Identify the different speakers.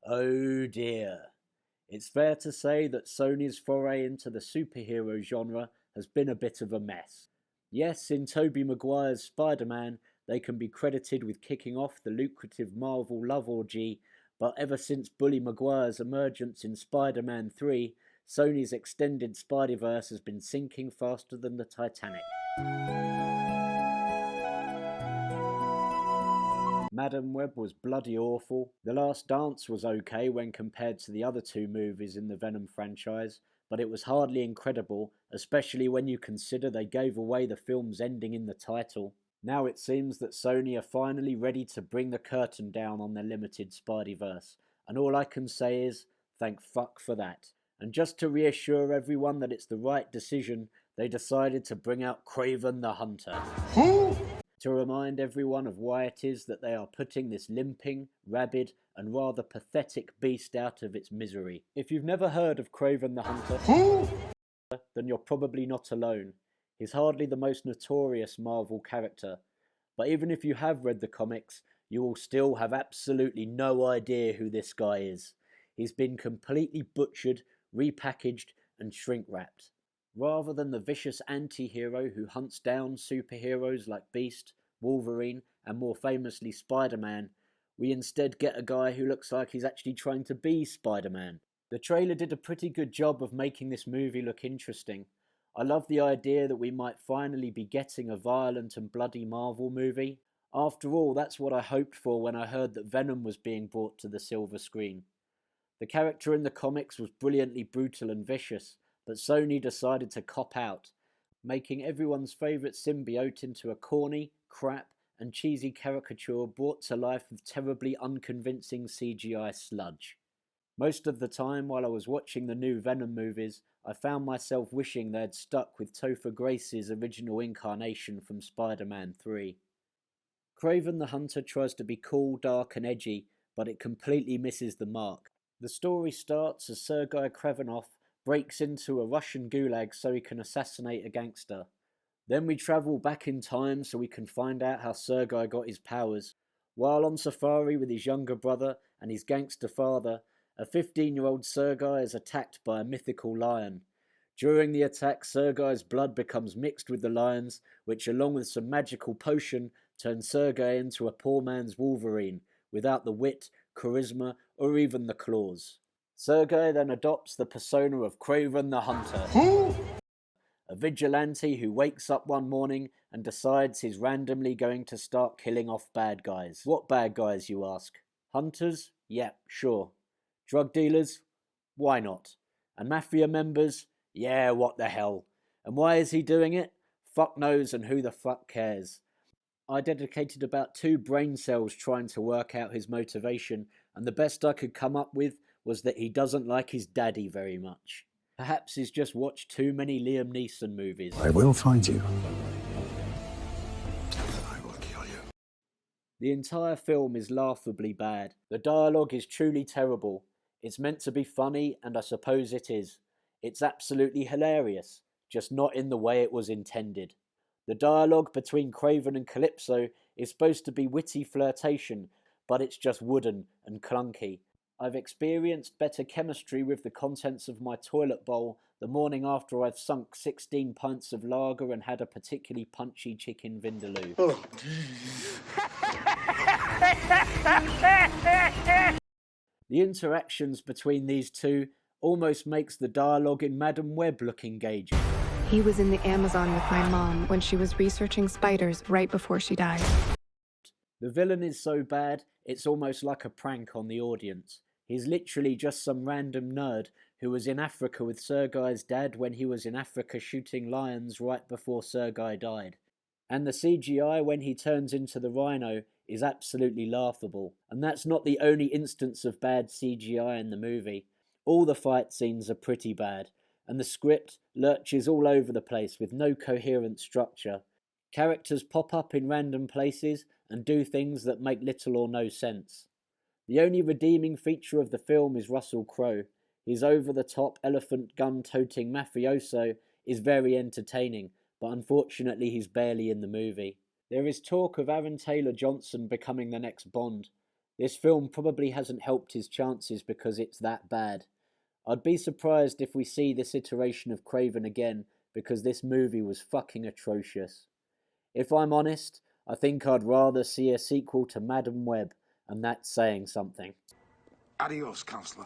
Speaker 1: Oh dear. It's fair to say that Sony's foray into the superhero genre has been a bit of a mess. Yes, in Tobey Maguire's Spider-Man, they can be credited with kicking off the lucrative Marvel love orgy, but ever since Bully Maguire's emergence in Spider-Man 3, Sony's extended Spider-Verse has been sinking faster than the Titanic. Madam Web was bloody awful. The Last Dance was okay when compared to the other two movies in the Venom franchise, but it was hardly incredible, especially when you consider they gave away the film's ending in the title. Now it seems that Sony are finally ready to bring the curtain down on their limited Spideyverse, and all I can say is, thank fuck for that. And just to reassure everyone that it's the right decision, they decided to bring out Kraven the Hunter. Who? To remind everyone of why it is that they are putting this limping, rabid, and rather pathetic beast out of its misery. If you've never heard of Kraven the Hunter, who? Then you're probably not alone. He's hardly the most notorious Marvel character, but even if you have read the comics, you will still have absolutely no idea who this guy is. He's been completely butchered, repackaged, and shrink-wrapped. Rather than the vicious anti-hero who hunts down superheroes like Beast, Wolverine, and more famously Spider-Man, we instead get a guy who looks like he's actually trying to be Spider-Man. The trailer did a pretty good job of making this movie look interesting. I love the idea that we might finally be getting a violent and bloody Marvel movie. After all, that's what I hoped for when I heard that Venom was being brought to the silver screen. The character in the comics was brilliantly brutal and vicious, but Sony decided to cop out, making everyone's favourite symbiote into a corny, crap, and cheesy caricature brought to life with terribly unconvincing CGI sludge. Most of the time while I was watching the new Venom movies, I found myself wishing they had stuck with Topher Grace's original incarnation from Spider-Man 3. Kraven the Hunter tries to be cool, dark, and edgy, but it completely misses the mark. The story starts as Sergei Kravenov breaks into a Russian gulag so he can assassinate a gangster. Then we travel back in time so we can find out how Sergei got his powers. While on safari with his younger brother and his gangster father, a 15-year-old Sergei is attacked by a mythical lion. During the attack, Sergei's blood becomes mixed with the lion's, which along with some magical potion turns Sergei into a poor man's Wolverine, without the wit, charisma, or even the claws. Sergei then adopts the persona of Kraven the Hunter, a vigilante who wakes up one morning and decides he's randomly going to start killing off bad guys. What bad guys, you ask? Hunters? Yep, sure. Drug dealers? Why not? And mafia members? Yeah, what the hell. And why is he doing it? Fuck knows, and who the fuck cares. I dedicated about 2 brain cells trying to work out his motivation, and the best I could come up with was that he doesn't like his daddy very much. Perhaps he's just watched too many Liam Neeson movies.
Speaker 2: I will find you. I will kill you.
Speaker 1: The entire film is laughably bad. The dialogue is truly terrible. It's meant to be funny, and I suppose it is. It's absolutely hilarious, just not in the way it was intended. The dialogue between Kraven and Calypso is supposed to be witty flirtation, but it's just wooden and clunky. I've experienced better chemistry with the contents of my toilet bowl the morning after I've sunk 16 pints of lager and had a particularly punchy chicken vindaloo. The interactions between these two almost makes the dialogue in Madam Web look engaging.
Speaker 3: He was in the Amazon with my mom when she was researching spiders right before she died.
Speaker 1: The villain is so bad, it's almost like a prank on the audience. He's literally just some random nerd who was in Africa with Sergei's dad when he was in Africa shooting lions right before Sergei died. And the CGI when he turns into the rhino is absolutely laughable. And that's not the only instance of bad CGI in the movie. All the fight scenes are pretty bad, and the script lurches all over the place with no coherent structure. Characters pop up in random places and do things that make little or no sense. The only redeeming feature of the film is Russell Crowe. His over-the-top elephant gun-toting mafioso is very entertaining, but unfortunately he's barely in the movie. There is talk of Aaron Taylor-Johnson becoming the next Bond, This film probably hasn't helped his chances because it's that bad. I'd be surprised if we see this iteration of Kraven again because this movie was fucking atrocious. If I'm honest, I think I'd rather see a sequel to Madam Web, and that's saying something.
Speaker 2: Adios, counselor.